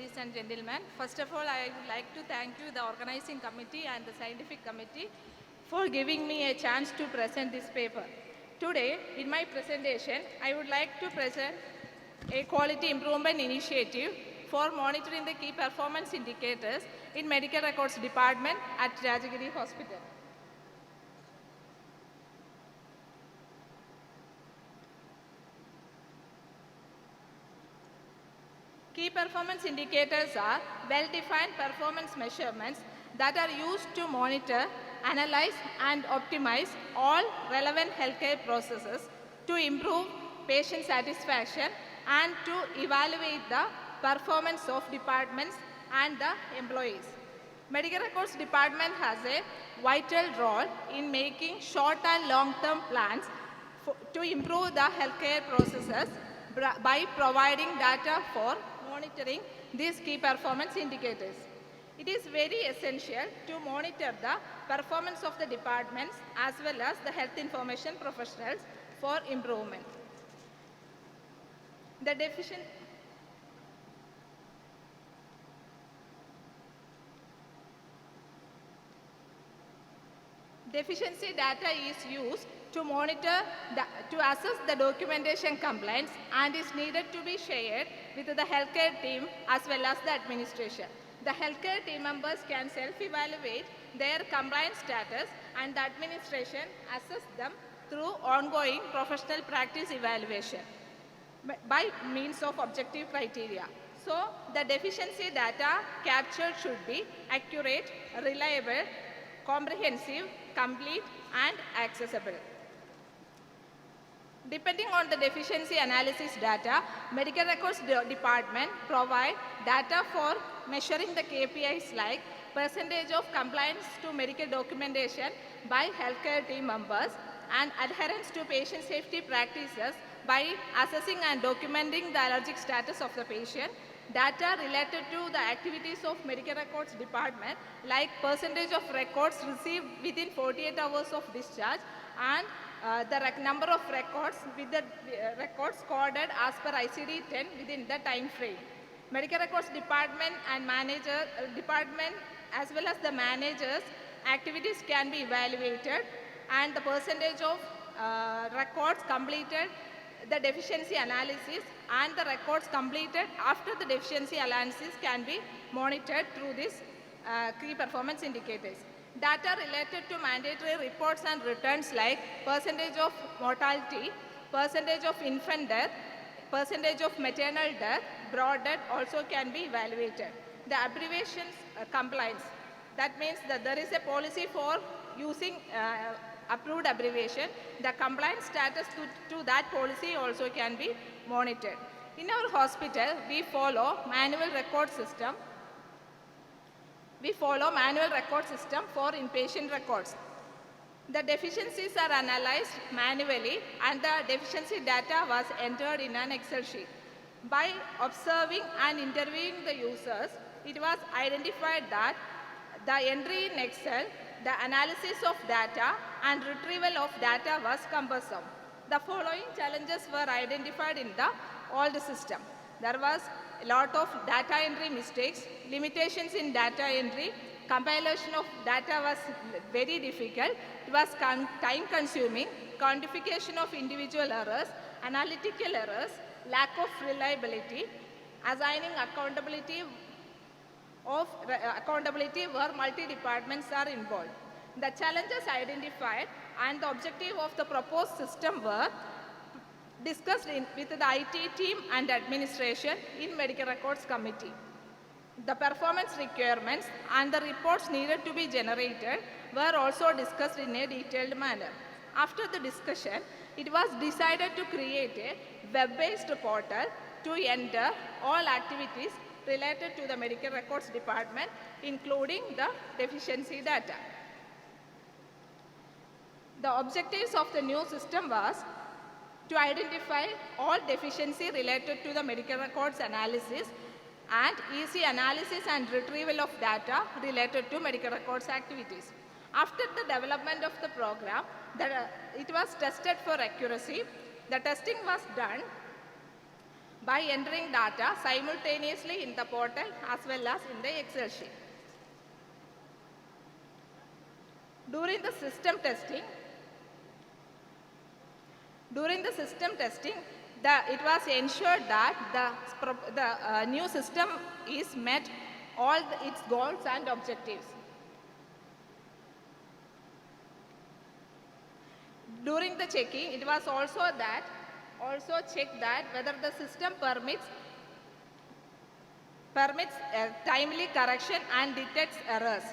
ladies and gentlemen. First of all, I would like to thank you, the organizing committee and the scientific committee, for giving me a chance to present this paper. Today, in my presentation, I would like to present a quality improvement initiative for monitoring the key performance indicators in Medical Records Department at Rajagiri Hospital. Key performance indicators are well-defined performance measurements that are used to monitor, analyze, and optimize all relevant healthcare processes to improve patient satisfaction and to evaluate the performance of departments and the employees. Medical Records Department has a vital role in making short and long-term plans to improve the healthcare processes by providing data for monitoring these key performance indicators. It is very essential to monitor the performance of the departments as well as the health information professionals for improvement. The deficiency data is used to monitor, to assess the documentation compliance and is needed to be shared with the healthcare team as well as the administration. The healthcare team members can self-evaluate their compliance status and the administration assess them through ongoing professional practice evaluation by means of objective criteria. So, the deficiency data captured should be accurate, reliable, comprehensive, complete, and accessible. Depending on the deficiency analysis data, Medical Records Department provide data for measuring the KPIs like percentage of compliance to medical documentation by healthcare team members and adherence to patient safety practices by assessing and documenting the allergic status of the patient, data related to the activities of Medical Records Department like percentage of records received within 48 hours of discharge and the number of records with the records coded as per ICD-10 within the time frame. Medical Records Department and department as well as the managers' activities can be evaluated and the percentage of records completed the deficiency analysis and the records completed after the deficiency analysis can be monitored through these key performance indicators. Data related to mandatory reports and returns like percentage of mortality, percentage of infant death, percentage of maternal death, broad death also can be evaluated. The abbreviations compliance, that means that there is a policy for using approved abbreviation. The compliance status to that policy also can be monitored. In our hospital, we follow manual record system. We follow manual record system for inpatient records. The deficiencies are analyzed manually and the deficiency data was entered in an Excel sheet. By observing and interviewing the users, it was identified that the entry in Excel, the analysis of data and retrieval of data was cumbersome. The following challenges were identified in the old system. There was a lot of data entry mistakes, limitations in data entry, compilation of data was very difficult, it was time consuming, quantification of individual errors, analytical errors, lack of reliability, assigning accountability where multi-departments are involved. The challenges identified and the objective of the proposed system were discussed with the IT team and administration in Medical Records Committee. The performance requirements and the reports needed to be generated were also discussed in a detailed manner. After the discussion, it was decided to create a web-based portal to enter all activities related to the Medical Records Department, including the deficiency data. The objectives of the new system was to identify all deficiency related to the medical records analysis and easy analysis and retrieval of data related to medical records activities. After the development of the program, it was tested for accuracy. The testing was done by entering data simultaneously in the portal as well as in the Excel sheet. During the system testing, it was ensured that the new system is met all its goals and objectives. During the checking, it was also checked that whether the system permits timely correction and detects errors.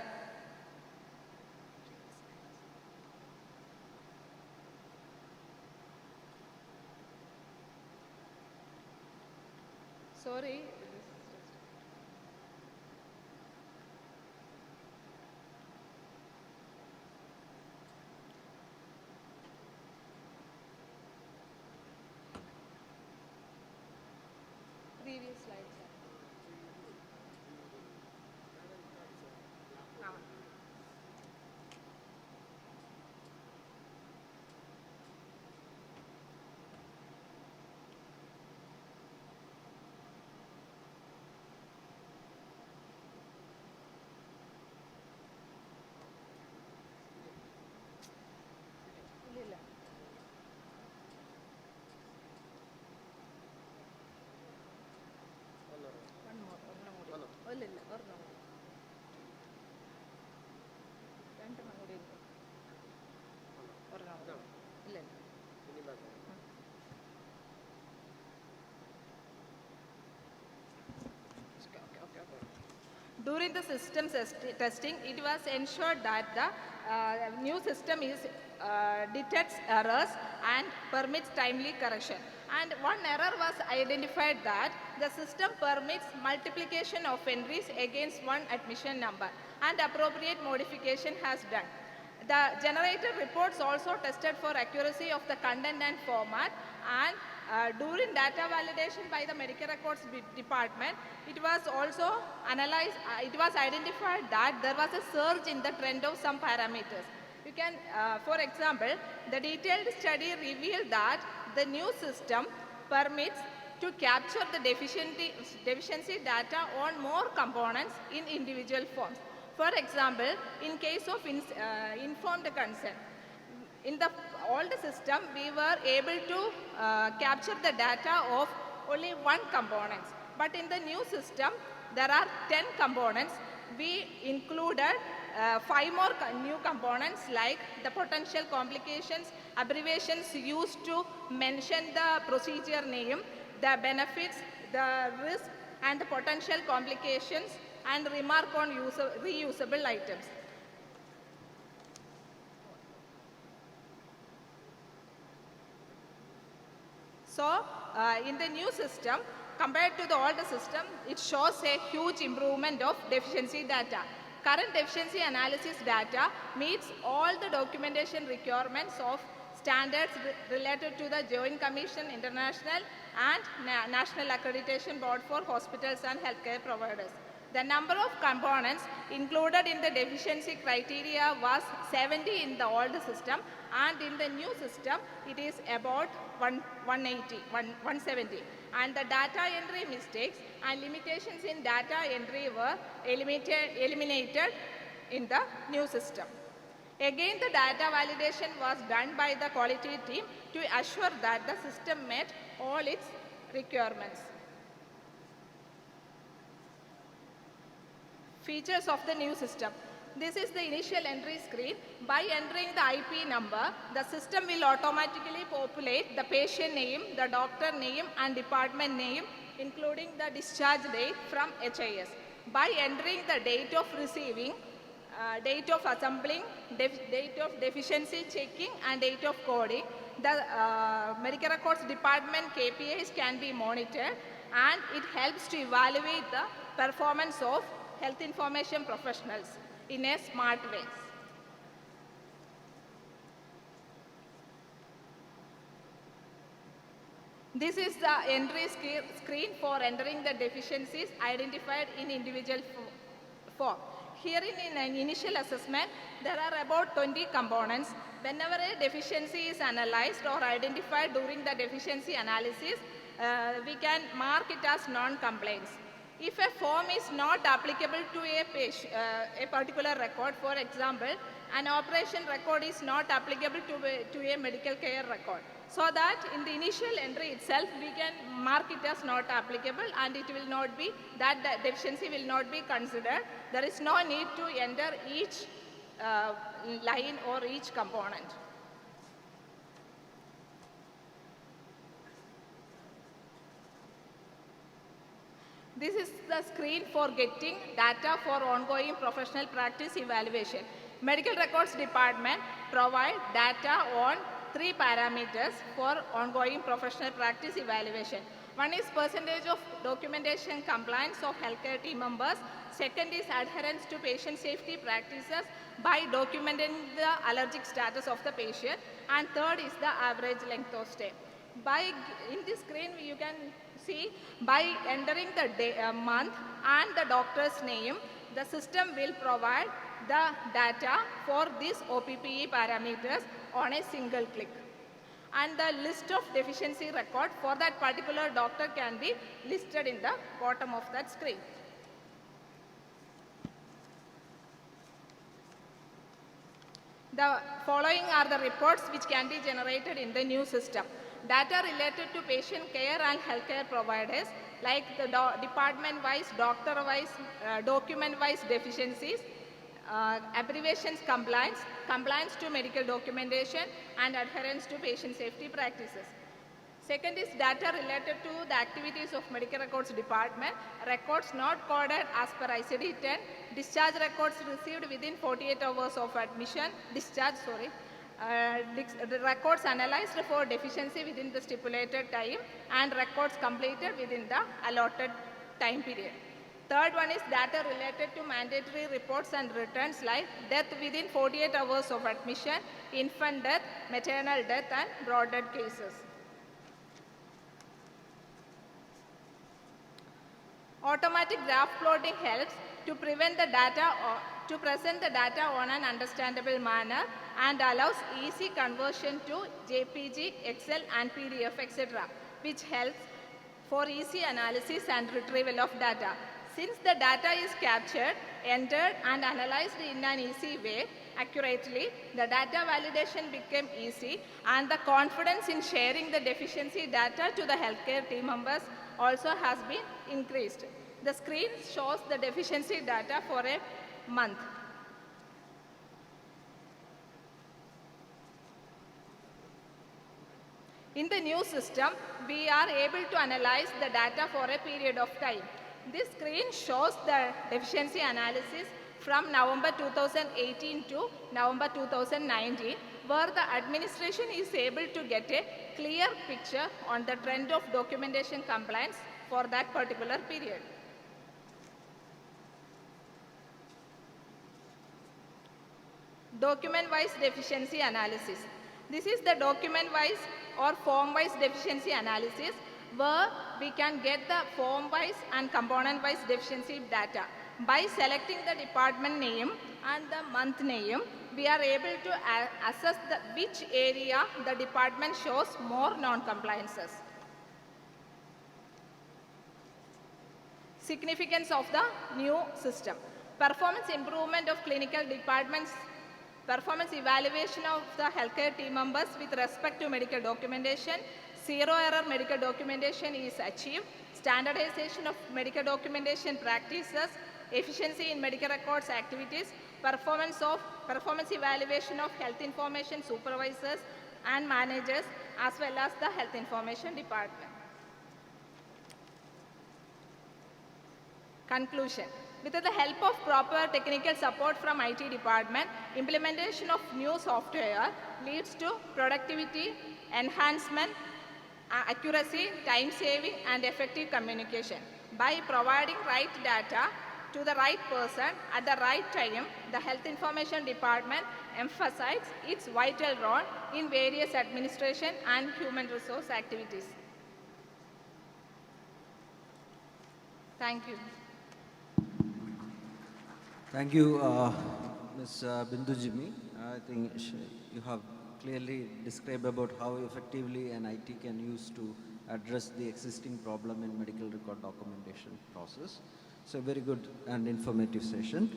Sorry. Previous slides. During the system testing, it was ensured that the new system detects errors and permits timely correction. And one error was identified that the system permits multiplication of entries against one admission number, and appropriate modification has done. The generated reports also tested for accuracy of the content and format, and during data validation by the medical records department, it was also analyzed, it was identified that there was a surge in the trend of some parameters. You can, for example, the detailed study revealed that the new system permits to capture the deficiency data on more components in individual forms. For example, in case of informed consent, in the old system, we were able to capture the data of only one component. But in the new system, there are 10 components. We included 5 more new components like the potential complications, abbreviations used to mention the procedure name, the benefits, the risk, and the potential complications, and remark on reusable items. So, in the new system, compared to the older system, it shows a huge improvement of deficiency data. Current deficiency analysis data meets all the documentation requirements of standards related to the Joint Commission International and National Accreditation Board for Hospitals and Healthcare Providers. The number of components included in the deficiency criteria was 70 in the old system, and in the new system it is about 170. And the data entry mistakes and limitations in data entry were eliminated in the new system. Again, the data validation was done by the quality team to assure that the system met all its requirements. Features of the new system. This is the initial entry screen. By entering the IP number, the system will automatically populate the patient name, the doctor name, and department name, including the discharge date from HIS. By entering the date of receiving, date of assembling, date of deficiency checking, and date of coding, the medical records department KPIs can be monitored, and it helps to evaluate the performance of health information professionals in a smart way. This is the entry screen for entering the deficiencies identified in individual form. Here in an initial assessment, there are about 20 components. Whenever a deficiency is analyzed or identified during the deficiency analysis, we can mark it as non-compliance. If a form is not applicable to a particular record, for example, an operation record is not applicable to a medical care record. So that in the initial entry itself, we can mark it as not applicable and it will not be, that deficiency will not be considered. There is no need to enter each line or each component. This is the screen for getting data for ongoing professional practice evaluation. Medical Records Department provide data on 3 parameters for ongoing professional practice evaluation. One is percentage of documentation compliance of healthcare team members. Second is adherence to patient safety practices by documenting the allergic status of the patient. And third is the average length of stay. In this screen, you can see by entering the day, month and the doctor's name, the system will provide the data for these OPPE parameters on a single click. And the list of deficiency record for that particular doctor can be listed in the bottom of that screen. The following are the reports which can be generated in the new system. Data related to patient care and healthcare providers, like the department-wise, doctor-wise, document-wise deficiencies, abbreviations compliance, compliance to medical documentation, and adherence to patient safety practices. Second is data related to the activities of Medical Records Department, records not coded as per ICD-10, discharge records received within 48 hours of admission, the records analyzed for deficiency within the stipulated time, and records completed within the allotted time period. Third one is data related to mandatory reports and returns like death within 48 hours of admission, infant death, maternal death, and broad death cases. Automatic graph plotting helps to prevent the data or to present the data on an understandable manner and allows easy conversion to JPG, Excel, and PDF, etc., which helps for easy analysis and retrieval of data. Since the data is captured, entered, and analyzed in an easy way, accurately, the data validation became easy, and the confidence in sharing the deficiency data to the healthcare team members also has been increased. The screen shows the deficiency data for a month. In the new system, we are able to analyze the data for a period of time. This screen shows the deficiency analysis from November 2018 to November 2019, where the administration is able to get a clear picture on the trend of documentation compliance for that particular period. Document-wise deficiency analysis. This is the document-wise or form-wise deficiency analysis, where we can get the form-wise and component-wise deficiency data. By selecting the department name and the month name, we are able to assess which area the department shows more non-compliances. Significance of the new system. Performance improvement of clinical departments. Performance evaluation of the healthcare team members with respect to medical documentation. Zero error medical documentation is achieved. Standardization of medical documentation practices. Efficiency in medical records activities. Performance evaluation of health information supervisors and managers, as well as the health information department. Conclusion. With the help of proper technical support from IT department, implementation of new software leads to productivity, enhancement, accuracy, time saving, and effective communication. By providing right data to the right person at the right time, the Health Information Department emphasizes its vital role in various administration and human resource activities. Thank you. Thank you, Ms. Bindu Jimmy. I think you have clearly described about how effectively an IT can use to address the existing problem in medical record documentation process. So, a very good and informative session.